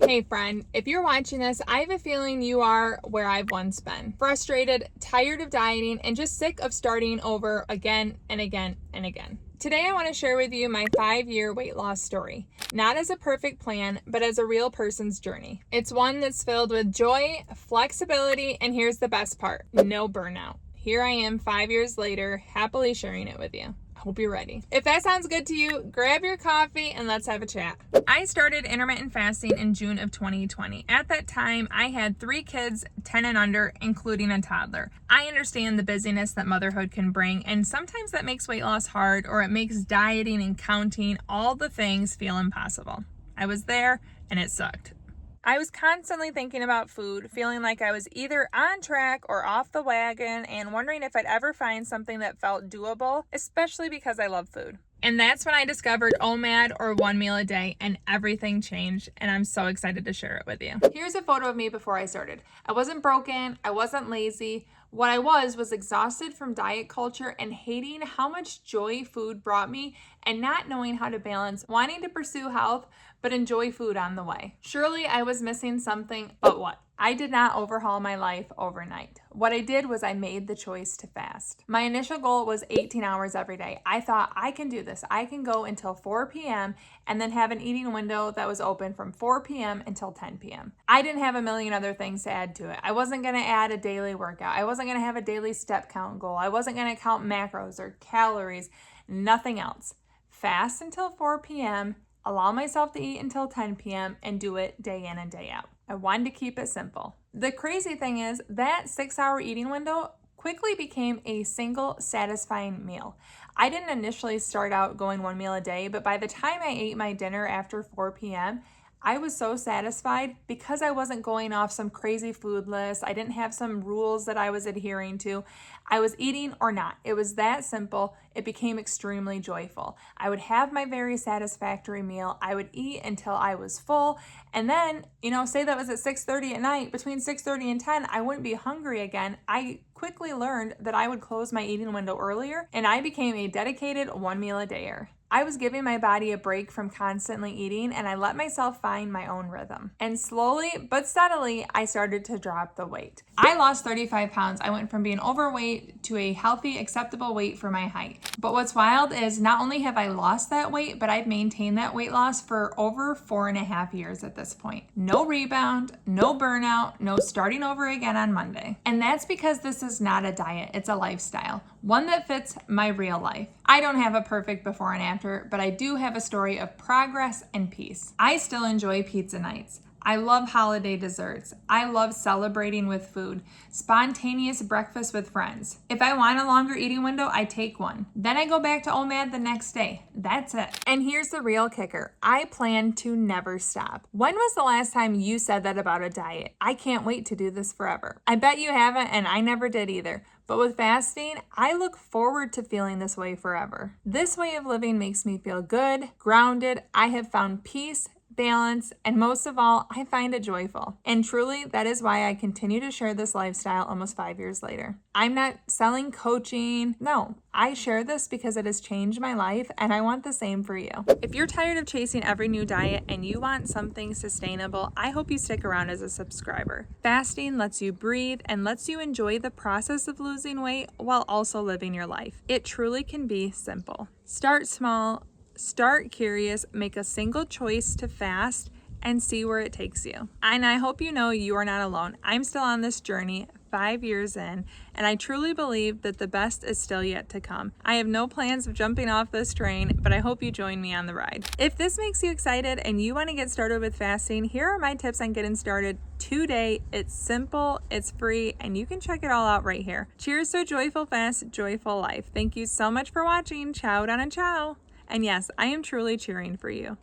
Hey friend, if you're watching this, I have a feeling you are where I've once been. Frustrated, tired of dieting, and just sick of starting over again and again and again. Today I want to share with you my 5-year weight loss story. Not as a perfect plan, but as a real person's journey. It's one that's filled with joy, flexibility, and here's the best part, no burnout. Here I am 5 years later, happily sharing it with you. Hope you're ready. If that sounds good to you, grab your coffee and let's have a chat. I started intermittent fasting in June of 2020. At that time, I had 3 kids, 10 and under, including a toddler. I understand the busyness that motherhood can bring, and sometimes that makes weight loss hard, or it makes dieting and counting all the things feel impossible. I was there and it sucked. I was constantly thinking about food, feeling like I was either on track or off the wagon, and wondering if I'd ever find something that felt doable, especially because I love food. And that's when I discovered OMAD, or 1 meal a day, and everything changed, and I'm so excited to share it with you. Here's a photo of me before I started. I wasn't broken, I wasn't lazy. What I was exhausted from diet culture and hating how much joy food brought me, and not knowing how to balance wanting to pursue health but enjoy food on the way. Surely I was missing something, but what? I did not overhaul my life overnight. What I did was I made the choice to fast. My initial goal was 18 hours every day. I thought, I can do this. I can go until 4 p.m. and then have an eating window that was open from 4 p.m. until 10 p.m. I didn't have a million other things to add to it. I wasn't gonna add a daily workout. I wasn't gonna have a daily step count goal. I wasn't gonna count macros or calories, nothing else. Fast until 4 p.m., allow myself to eat until 10 p.m. and do it day in and day out. I wanted to keep it simple. The crazy thing is that 6-hour eating window quickly became a single satisfying meal. I didn't initially start out going 1 meal a day, but by the time I ate my dinner after 4 p.m., I was so satisfied because I wasn't going off some crazy food list. I didn't have some rules that I was adhering to. I was eating or not. It was that simple. It became extremely joyful. I would have my very satisfactory meal. I would eat until I was full. And then, say that was at 6:30 at night, between 6:30 and 10, I wouldn't be hungry again. I quickly learned that I would close my eating window earlier, and I became a dedicated 1 meal a dayer. I was giving my body a break from constantly eating, and I let myself find my own rhythm. And slowly but steadily, I started to drop the weight. I lost 35 pounds. I went from being overweight to a healthy, acceptable weight for my height. But what's wild is not only have I lost that weight, but I've maintained that weight loss for over 4.5 years at this point. No rebound, no burnout, no starting over again on Monday. And that's because this is not a diet, it's a lifestyle. One that fits my real life. I don't have a perfect before and after, but I do have a story of progress and peace. I still enjoy pizza nights. I love holiday desserts. I love celebrating with food. Spontaneous breakfast with friends. If I want a longer eating window, I take one. Then I go back to OMAD the next day. That's it. And here's the real kicker. I plan to never stop. When was the last time you said that about a diet? I can't wait to do this forever. I bet you haven't, and I never did either. But with fasting, I look forward to feeling this way forever. This way of living makes me feel good, grounded. I have found peace, balance, and most of all, I find it joyful. And truly, that is why I continue to share this lifestyle almost 5 years later. I'm not selling coaching. No, I share this because it has changed my life, and I want the same for you. If you're tired of chasing every new diet and you want something sustainable, I hope you stick around as a subscriber. Fasting lets you breathe and lets you enjoy the process of losing weight while also living your life. It truly can be simple. Start small. Start curious, make a single choice to fast, and see where it takes you. And I hope you know you are not alone. I'm still on this journey 5 years in, and I truly believe that the best is still yet to come. I have no plans of jumping off this train, but I hope you join me on the ride. If this makes you excited and you want to get started with fasting, here are my tips on getting started today. It's simple, it's free, and you can check it all out right here. Cheers to a joyful fast, joyful life. Thank you so much for watching. Ciao down and ciao. And yes, I am truly cheering for you.